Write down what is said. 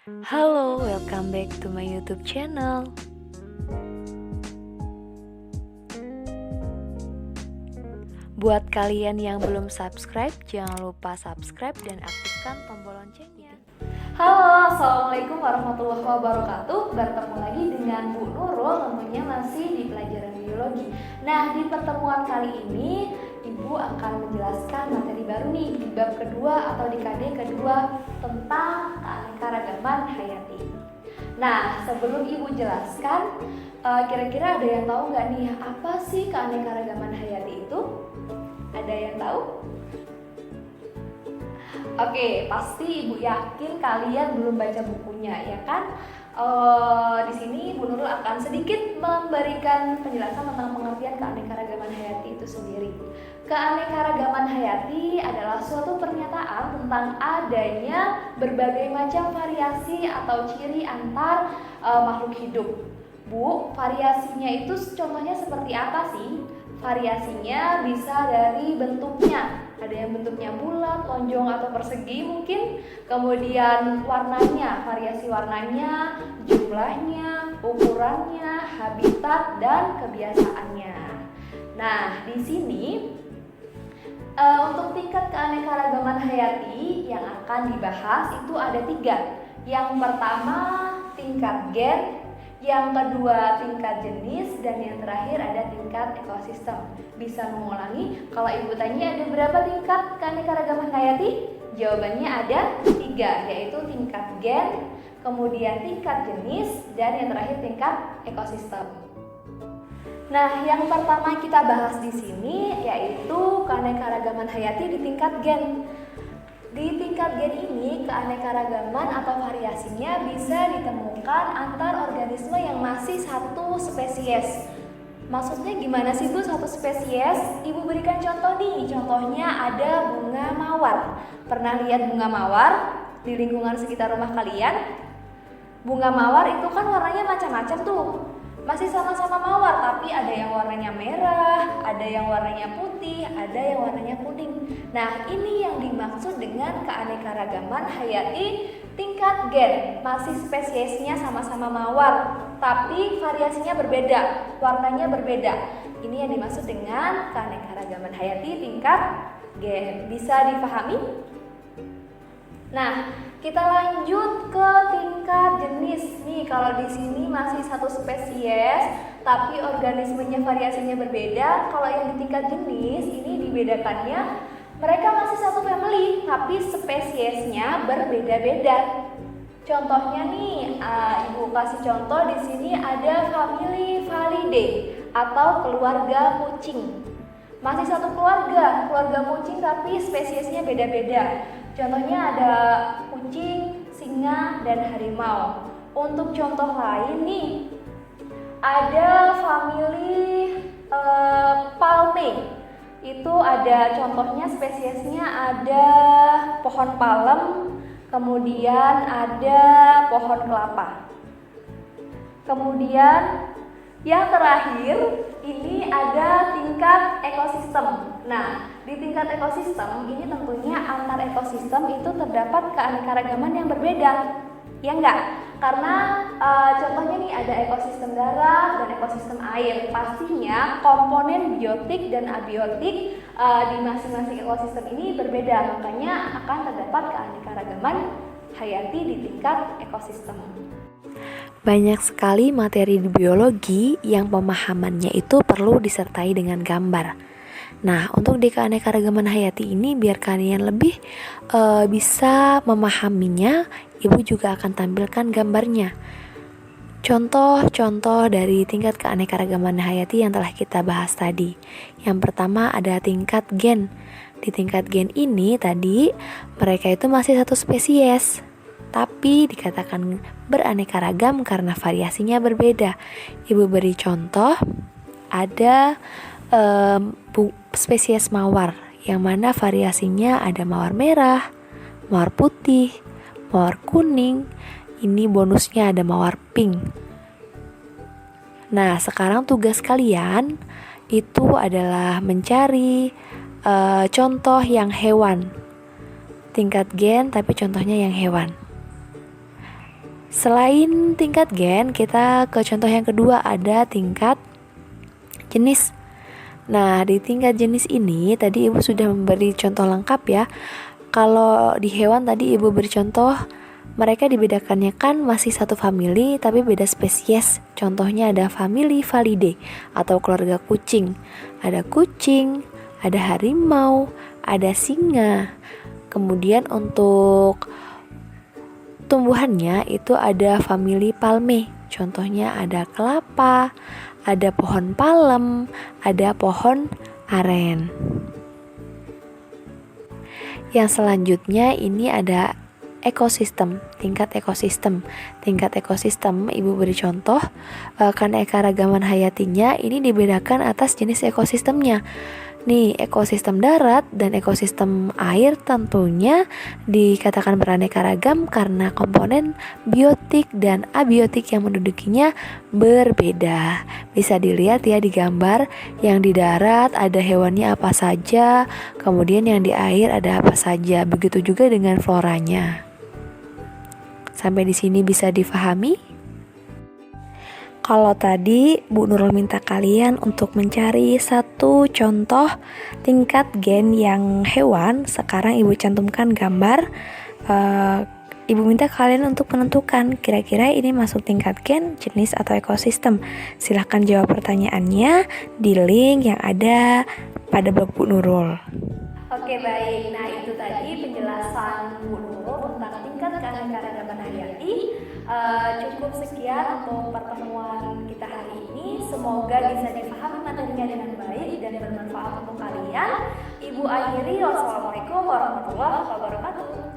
Halo, welcome back to my YouTube channel. Buat kalian yang belum subscribe, jangan lupa subscribe dan aktifkan tombol loncengnya. Halo, Assalamualaikum warahmatullahi wabarakatuh. Bertemu lagi dengan Bu Nurul, tentunya masih di pelajaran biologi. Nah, di pertemuan kali ini Ibu akan menjelaskan materi baru nih di bab kedua atau di KD kedua tentang keanekaragaman hayati. Nah, sebelum Ibu jelaskan, kira-kira ada yang tahu nggak nih apa sih keanekaragaman hayati itu? Ada yang tahu? Oke, pasti Ibu yakin kalian belum baca bukunya, ya kan? Di sini Bu Nurul akan sedikit memberikan penjelasan tentang pengertian keanekaragaman hayati itu sendiri. Keanekaragaman hayati adalah suatu pernyataan tentang adanya berbagai macam variasi atau ciri antar makhluk hidup. Bu, variasinya itu contohnya seperti apa sih? Variasinya bisa dari bentuknya. Ada yang bentuknya bulat, lonjong atau persegi mungkin. Kemudian warnanya, variasi warnanya, jumlahnya, ukurannya, habitat dan kebiasaannya. Nah, di sini untuk tingkat keanekaragaman hayati yang akan dibahas itu ada 3. Yang pertama tingkat gen, yang kedua tingkat jenis, dan yang terakhir ada tingkat ekosistem. Bisa mengulangi, kalau Ibu tanya ada berapa tingkat keanekaragaman hayati? Jawabannya ada 3, yaitu tingkat gen, kemudian tingkat jenis, dan yang terakhir tingkat ekosistem. Nah, yang pertama kita bahas di sini yaitu keanekaragaman hayati di tingkat gen. Di tingkat gen ini, keanekaragaman atau variasinya bisa ditemukan antar organisme yang masih satu spesies. Maksudnya gimana sih Bu satu spesies? Ibu berikan contoh nih, contohnya ada bunga mawar. Pernah lihat bunga mawar di lingkungan sekitar rumah kalian? Bunga mawar itu kan warnanya macam-macam tuh. Masih sama-sama mawar, tapi ada yang warnanya merah, ada yang warnanya putih, ada yang warnanya kuning. Nah, ini yang dimaksud dengan keanekaragaman hayati tingkat gen. Masih spesiesnya sama-sama mawar, tapi variasinya berbeda, warnanya berbeda. Ini yang dimaksud dengan keanekaragaman hayati tingkat gen. Bisa dipahami? Nah, kita lanjut ke tingkat jenis. Nih, kalau di sini masih satu spesies, tapi organismenya variasinya berbeda. Kalau yang di tingkat jenis ini dibedakannya, mereka masih satu family, tapi spesiesnya berbeda-beda. Contohnya nih, Ibu kasih contoh di sini ada family Falidae atau keluarga kucing. Masih satu keluarga kucing tapi spesiesnya beda-beda. Contohnya ada kucing, singa, dan harimau. Untuk contoh lain nih, ada family Palmae. Itu ada contohnya spesiesnya ada pohon palem, kemudian ada pohon kelapa. Kemudian yang terakhir ini ada tingkat ekosistem. Nah, di tingkat ekosistem ini tentunya antar ekosistem itu terdapat keanekaragaman yang berbeda. Ya enggak? Karena contohnya nih ada ekosistem darat dan ekosistem air. Pastinya komponen biotik dan abiotik di masing-masing ekosistem ini berbeda. Makanya akan terdapat keanekaragaman hayati di tingkat ekosistem. Banyak sekali materi di biologi yang pemahamannya itu perlu disertai dengan gambar. Nah, untuk di keanekaragaman hayati ini biar kalian lebih bisa memahaminya, Ibu juga akan tampilkan gambarnya. Contoh-contoh dari tingkat keanekaragaman hayati yang telah kita bahas tadi. Yang pertama ada tingkat gen. Di tingkat gen ini tadi mereka itu masih satu spesies, tapi dikatakan beraneka ragam karena variasinya berbeda. Ibu beri contoh, ada spesies mawar, yang mana variasinya ada mawar merah, mawar putih, mawar kuning, ini bonusnya ada mawar pink. Nah, sekarang tugas kalian itu adalah mencari contoh yang hewan. Tingkat gen tapi contohnya yang hewan. Selain tingkat gen, kita ke contoh yang kedua, ada tingkat jenis. Nah, di tingkat jenis ini tadi Ibu sudah memberi contoh lengkap ya. Kalau di hewan tadi Ibu beri contoh, mereka dibedakannya kan masih satu famili tapi beda spesies. Contohnya ada famili Felidae atau keluarga kucing. Ada kucing, ada harimau, ada singa. Kemudian untuk tumbuhannya itu ada famili Palmae. Contohnya ada kelapa, ada pohon palem, ada pohon aren. Yang selanjutnya ini ada ekosistem, tingkat ekosistem. Tingkat ekosistem Ibu beri contoh, keanekaragaman hayatinya ini dibedakan atas jenis ekosistemnya. Nih, ekosistem darat dan ekosistem air tentunya dikatakan beraneka ragam karena komponen biotik dan abiotik yang mendudukinya berbeda. Bisa dilihat ya di gambar, yang di darat ada hewannya apa saja, kemudian yang di air ada apa saja. Begitu juga dengan floranya. Sampai di sini bisa difahami? Kalau tadi Bu Nurul minta kalian untuk mencari satu contoh tingkat gen yang hewan, sekarang Ibu cantumkan gambar. Ibu minta kalian untuk menentukan kira-kira ini masuk tingkat gen, jenis, atau ekosistem. Silahkan jawab pertanyaannya di link yang ada pada blog Bu Nurul. Oke, baik. Nah, itu tadi penjelasan Bu Nurul tentang tingkat keanekaragaman hayati. Cukup sekian untuk pertemuan kita hari ini. Semoga bisa dipahami materinya dengan baik dan bermanfaat untuk kalian. Ibu akhiri, wassalamualaikum warahmatullahi wabarakatuh.